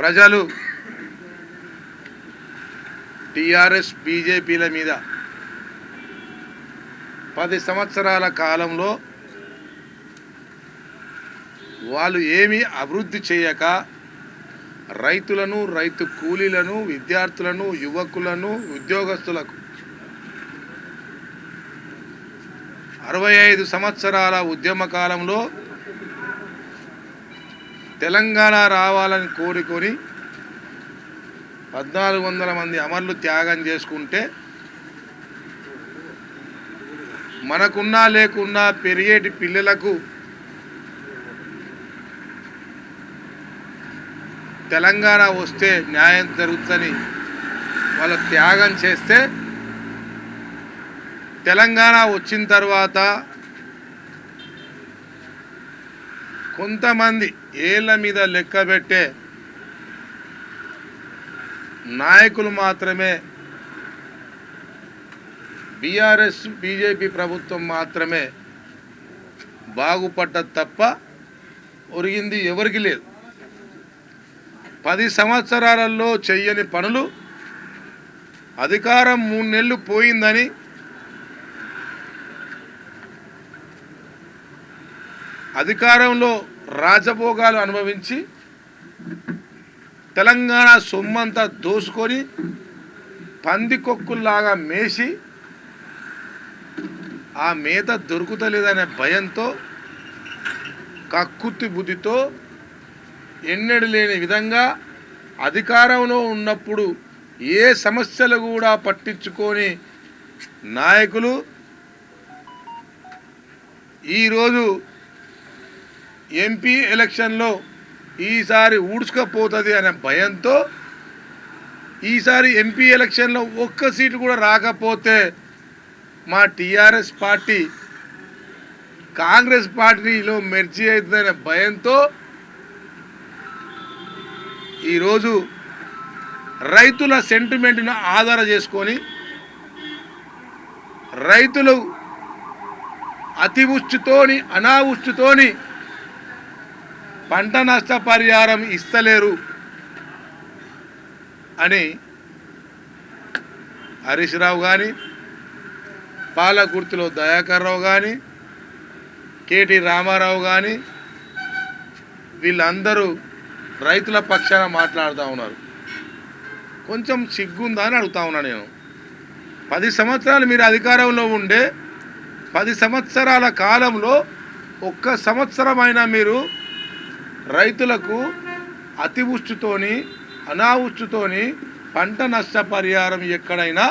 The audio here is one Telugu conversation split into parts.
ప్రజలు టీఆర్ఎస్ బీజేపీల మీద 10 సంవత్సరాల కాలంలో వాళ్ళు ఏమీ అభివృద్ధి చేయక రైతులను, రైతు కూలీలను, విద్యార్థులను, యువకులను, ఉద్యోగస్తులకు 65 సంవత్సరాల ఉద్యమ కాలంలో తెలంగాణ రావాలని కోరుకొని 1400 మంది అమరులు త్యాగం చేసుకుంటే మనకున్నా లేకున్నా పెరిగేటి పిల్లలకు తెలంగాణ వస్తే న్యాయం జరుగుతుందని వాళ్ళు త్యాగం చేస్తే తెలంగాణ వచ్చిన తర్వాత కొంతమంది ఏళ్ళ మీద లెక్కబెట్టే నాయకులు మాత్రమే బీఆర్ఎస్ బీజేపీ ప్రభుత్వం మాత్రమే బాగుపడ్డ తప్ప ఒరిగింది ఎవరికి లేదు. 10 సంవత్సరాలలో చెయ్యని పనులు అధికారం 3 నెలలు పోయిందని అధికారంలో రాజభోగాలు అనుభవించి తెలంగాణ సొమ్మంతా దోసుకొని పందికొక్కుల్లాగా మేసి ఆ మేత దొరుకుతలేదనే భయంతో కక్కుర్తి బుద్ధితో ఎన్నడూ లేని విధంగా అధికారంలో ఉన్నప్పుడు ఏ సమస్యలు కూడా పట్టించుకొని నాయకులు ఈరోజు ఎంపీ ఎలక్షన్లో ఈసారి ఊడ్చుకపోతుంది అనే భయంతో ఈసారి ఎంపీ ఎలక్షన్లో ఒక్క సీటు కూడా రాకపోతే మా టీఆర్ఎస్ పార్టీ కాంగ్రెస్ పార్టీలో మెర్జీ అవుతుందనే భయంతో ఈరోజు రైతుల సెంటిమెంట్ను ఆధారం చేసుకొని రైతులు అతివృష్టితోని అనావృష్టితోని పంట నష్టపరిహారం ఇస్తలేరు అని హరీష్ రావు కానీ, పాలకుర్తిలో దయాకర్ రావు కానీ, కేటీ రామారావు కానీ వీళ్ళందరూ రైతుల పక్షాన మాట్లాడుతూ ఉన్నారు. కొంచెం సిగ్గుందా అని అడుగుతా ఉన్నా నేను. 10 సంవత్సరాలు మీరు అధికారంలో ఉండే 10 సంవత్సరాల కాలంలో ఒక్క సంవత్సరమైనా మీరు రైతులకు అతివృష్టితోని అనావృష్టితోని పంట నష్టపరిహారం ఎక్కడైనా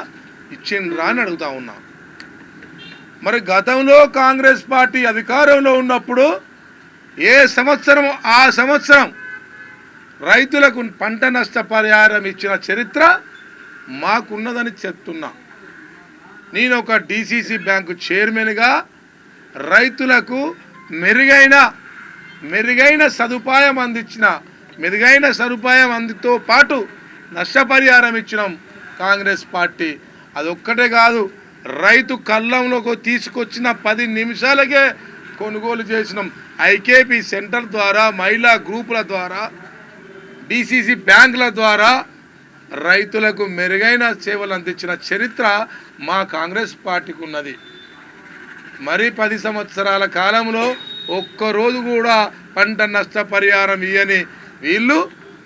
ఇచ్చిండ్రా అని అడుగుతా ఉన్నా. మరి గతంలో కాంగ్రెస్ పార్టీ అధికారంలో ఉన్నప్పుడు ఏ సంవత్సరం ఆ సంవత్సరం రైతులకు పంట నష్టపరిహారం ఇచ్చిన చరిత్ర మాకున్నదని చెప్తున్నా. నేను ఒక డిసిసి బ్యాంకు చైర్మన్గా రైతులకు మెరుగైన సదుపాయం అందించిన మెరుగైన సదుపాయం అందితో పాటు నష్టపరిహారం ఇచ్చినాం కాంగ్రెస్ పార్టీ. అదొక్కటే కాదు, రైతు కళ్ళంలోకి తీసుకొచ్చిన 10 నిమిషాలకే కొనుగోలు చేసినాం. ఐకేపీ సెంటర్ ద్వారా, మహిళా గ్రూపుల ద్వారా, డిసిసి బ్యాంకుల ద్వారా రైతులకు మెరుగైన సేవలు అందించిన చరిత్ర మా కాంగ్రెస్ పార్టీకి ఉన్నది. మరి 10 సంవత్సరాల కాలంలో ఒక్కరోజు కూడా పంట నష్టపరిహారం ఇయ్యని వీళ్ళు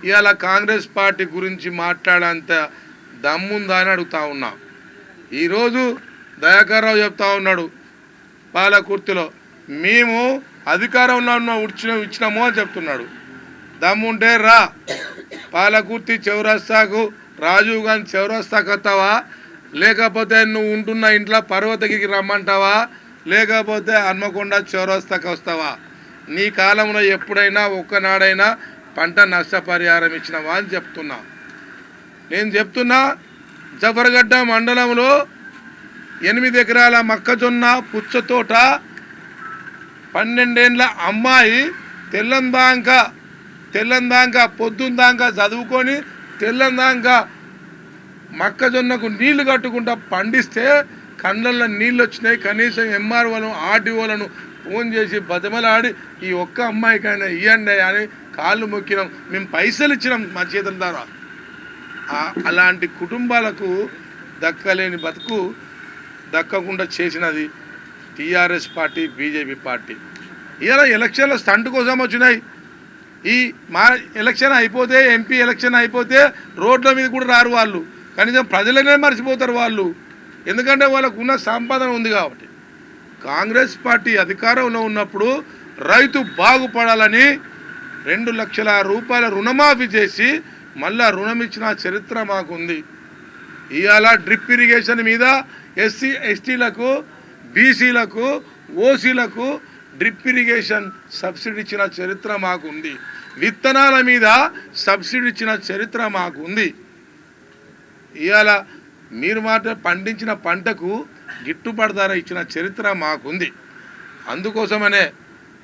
ఇవాళ కాంగ్రెస్ పార్టీ గురించి మాట్లాడేంత దమ్ముందా అని అడుగుతా ఉన్నా. ఈరోజు దయాకర్ రావు చెప్తా ఉన్నాడు పాలకుర్తిలో మేము అధికారంలో ఇచ్చినాము అని చెప్తున్నాడు. దమ్ముంటే రా పాలకుర్తి చౌరస్తాకు, రాజీవ్ గాంధీ చౌరస్తాకు వస్తావా, లేకపోతే నువ్వు ఉంటున్న ఇంట్లో పర్వతగిరికి రమ్మంటావా, లేకపోతే హన్మకొండ చౌరస్తాకు వస్తావా? నీ కాలంలో ఎప్పుడైనా ఒక్కనాడైనా పంట నష్టపరిహారం ఇచ్చినవా అని చెప్తున్నా. నేను చెప్తున్నా, జఫర్గడ్డ మండలంలో 8 ఎకరాల మొక్కజొన్న పుచ్చతోట 12 ఏళ్ళ అమ్మాయి తెల్లందాక పొద్దుందాక చదువుకొని తెల్లందాక మొక్కజొన్నకు నీళ్లు కట్టుకుంటా పండిస్తే కళ్ళల్లో నీళ్ళు వచ్చినాయి. కనీసం ఎంఆర్ఓలను, ఆర్డీఓలను ఫోన్ చేసి బతిమలాడి ఈ ఒక్క అమ్మాయికైనా ఇవ్వండి అని కాళ్ళు మొక్కినాం, మేము పైసలు ఇచ్చినాం మా చేతుల ద్వారా. అలాంటి కుటుంబాలకు దక్కలేని బతుకు దక్కకుండా చేసినది టీఆర్ఎస్ పార్టీ, బీజేపీ పార్టీ. ఇలా ఎలక్షన్లో స్టంట్ కోసం వచ్చినాయి. ఈ మా ఎలక్షన్ అయిపోతే, ఎంపీ ఎలక్షన్ అయిపోతే రోడ్ల మీద కూడా రారు వాళ్ళు, కనీసం ప్రజలనే మర్చిపోతారు వాళ్ళు. ఎందుకంటే వాళ్ళకు ఉన్న సంపాదన ఉంది కాబట్టి. కాంగ్రెస్ పార్టీ అధికారంలో ఉన్నప్పుడు రైతు బాగుపడాలని 2 లక్షల రూపాయల రుణమాఫీ చేసి మళ్ళా రుణం ఇచ్చిన చరిత్ర మాకుంది. ఇవాళ డ్రిప్ ఇరిగేషన్ మీద ఎస్సీ ఎస్టీలకు, బీసీలకు, ఓసీలకు డ్రిప్ ఇరిగేషన్ సబ్సిడీ ఇచ్చిన చరిత్ర మాకుంది. విత్తనాల మీద సబ్సిడీ ఇచ్చిన చరిత్ర మాకుంది. ఇవాళ మీరు పండించిన పంటకు గిట్టుబాటు ధర ఇచ్చిన చరిత్ర మాకుంది. అందుకోసమనే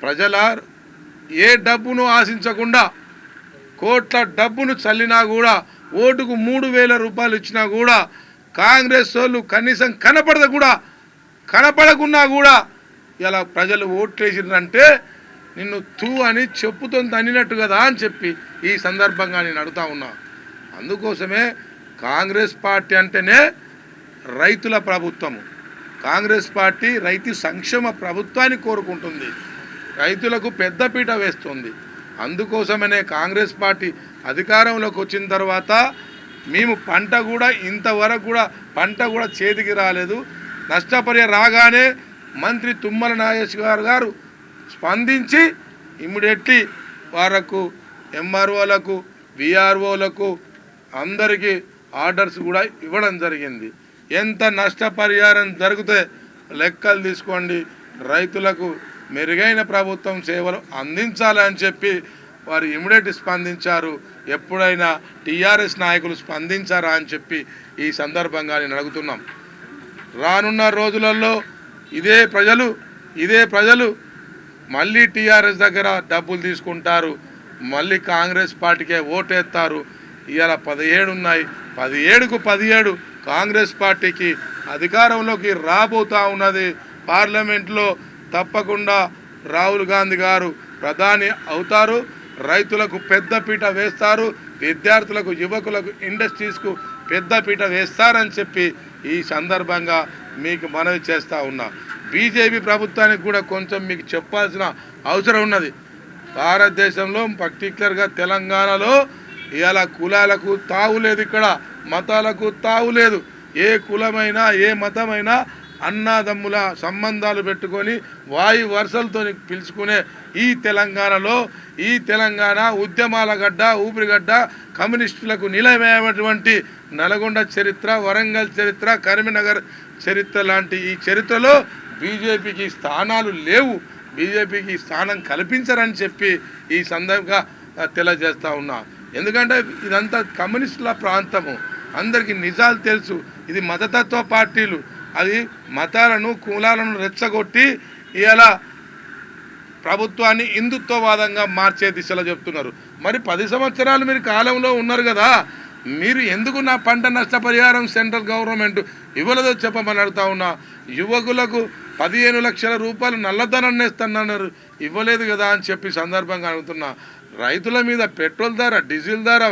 ప్రజల ఏ డబ్బును ఆశించకుండా కోట్ల డబ్బును చల్లినా కూడా, ఓటుకు 3,000 రూపాయలు ఇచ్చినా కూడా కాంగ్రెస్ వాళ్ళు కనీసం కనపడకున్నా కూడా ఇలా ప్రజలు ఓట్లేసిరంటే నిన్ను తూ అని చెప్పుతో తన్నినట్టు కదా అని చెప్పి ఈ సందర్భంగా నేను అడుగుతా ఉన్నా. అందుకోసమే కాంగ్రెస్ పార్టీ అంటేనే రైతుల ప్రభుత్వము. కాంగ్రెస్ పార్టీ రైతు సంక్షేమ ప్రభుత్వాన్ని కోరుకుంటుంది, రైతులకు పెద్దపీట వేస్తుంది. అందుకోసమనే కాంగ్రెస్ పార్టీ అధికారంలోకి వచ్చిన తర్వాత మేము పంట కూడా ఇంతవరకు కూడా పంట కూడా చేతికి రాలేదు. నష్టపరిహారం రాగానే మంత్రి తుమ్మల నాగేశ్వర్ గారు స్పందించి ఇమ్మీడియట్లీ వారికి ఎంఆర్ఓలకు, విఆర్ఓలకు అందరికీ ఆర్డర్స్ కూడా ఇవ్వడం జరిగింది. ఎంత నష్టపరిహారం జరిగితే లెక్కలు తీసుకోండి, రైతులకు మెరుగైన ప్రభుత్వం సేవలు అందించాలని చెప్పి వారు ఇమ్మీడియట్ స్పందించారు. ఎప్పుడైనా టీఆర్ఎస్ నాయకులు స్పందించారా అని చెప్పి ఈ సందర్భంగా నేను అడుగుతున్నాం. రానున్న రోజులలో ఇదే ప్రజలు మళ్ళీ టీఆర్ఎస్ దగ్గర డబ్బులు తీసుకుంటారు, మళ్ళీ కాంగ్రెస్ పార్టీకే ఓటేస్తారు. ఇవాళ 17 ఉన్నాయి, 17కు 17 కాంగ్రెస్ పార్టీకి అధికారంలోకి రాబోతా ఉన్నది. పార్లమెంట్లో తప్పకుండా రాహుల్ గాంధీ గారు ప్రధాని అవుతారు, రైతులకు పెద్దపీట వేస్తారు, విద్యార్థులకు, యువకులకు, ఇండస్ట్రీస్కు పెద్దపీట వేస్తారని చెప్పి ఈ సందర్భంగా మీకు మనవి చేస్తూ ఉన్నా. బీజేపీ ప్రభుత్వానికి కూడా కొంచెం మీకు చెప్పాల్సిన అవసరం ఉన్నది. భారతదేశంలో పర్టికులర్గా తెలంగాణలో ఇవాళ కులాలకు తావు లేదు, ఇక్కడ మతాలకు తావు లేదు. ఏ కులమైనా ఏ మతమైనా అన్నాదమ్ముల సంబంధాలు పెట్టుకొని వాయు వరుసలతో పిలుచుకునే ఈ తెలంగాణలో, ఈ తెలంగాణ ఉద్యమాల గడ్డ, ఊపిరిగడ్డ, కమ్యూనిస్టులకు నిలయమైనటువంటి నల్గొండ చరిత్ర, వరంగల్ చరిత్ర, కరీంనగర్ చరిత్ర లాంటి ఈ చరిత్రలో బీజేపీకి స్థానాలు లేవు, బీజేపీకి స్థానం కల్పించరని చెప్పి ఈ సందర్భంగా తెలియజేస్తూ ఉన్నా. ఎందుకంటే ఇదంతా కమ్యూనిస్టుల ప్రాంతము, అందరికీ నిజాలు తెలుసు. ఇది మతతత్వ పార్టీలు, అది మతాలను, కులాలను రెచ్చగొట్టి ఇలా ప్రభుత్వాన్ని హిందుత్వవాదంగా మార్చే దిశలో చెప్తున్నారు. మరి 10 సంవత్సరాలు మీరు కాలంలో ఉన్నారు కదా, మీరు ఎందుకు నా పంట నష్టపరిహారం సెంట్రల్ గవర్నమెంట్ ఇవ్వలేదో చెప్పమని అడుగుతా ఉన్నా. యువకులకు 15 లక్షల రూపాయలు నల్లధనాన్ని ఇస్తున్నారు, ఇవ్వలేదు కదా అని చెప్పి సందర్భంగా అడుగుతున్నా. రైతుల మీద పెట్రోల్ ధర, డీజిల్ ధర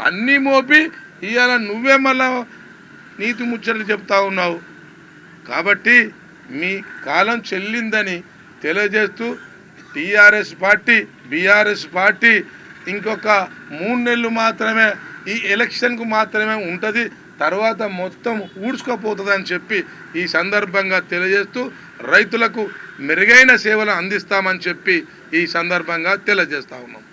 అన్నీ మోపి ఇవాళ నువ్వే మళ్ళా నీతి ముచ్చట్లు చెప్తా ఉన్నావు. కాబట్టి మీ కాలం చెల్లిందని తెలియజేస్తూ టీఆర్ఎస్ పార్టీ, బీఆర్ఎస్ పార్టీ ఇంకొక 3 నెలలు మాత్రమే ఈ ఎలక్షన్కు మాత్రమే ఉంటుంది, తర్వాత మొత్తం ఊడ్చుకోపోతుందని చెప్పి ఈ సందర్భంగా తెలియజేస్తూ రైతులకు మెరుగైన సేవలు అందిస్తామని చెప్పి ఈ సందర్భంగా తెలియజేస్తా ఉన్నాం.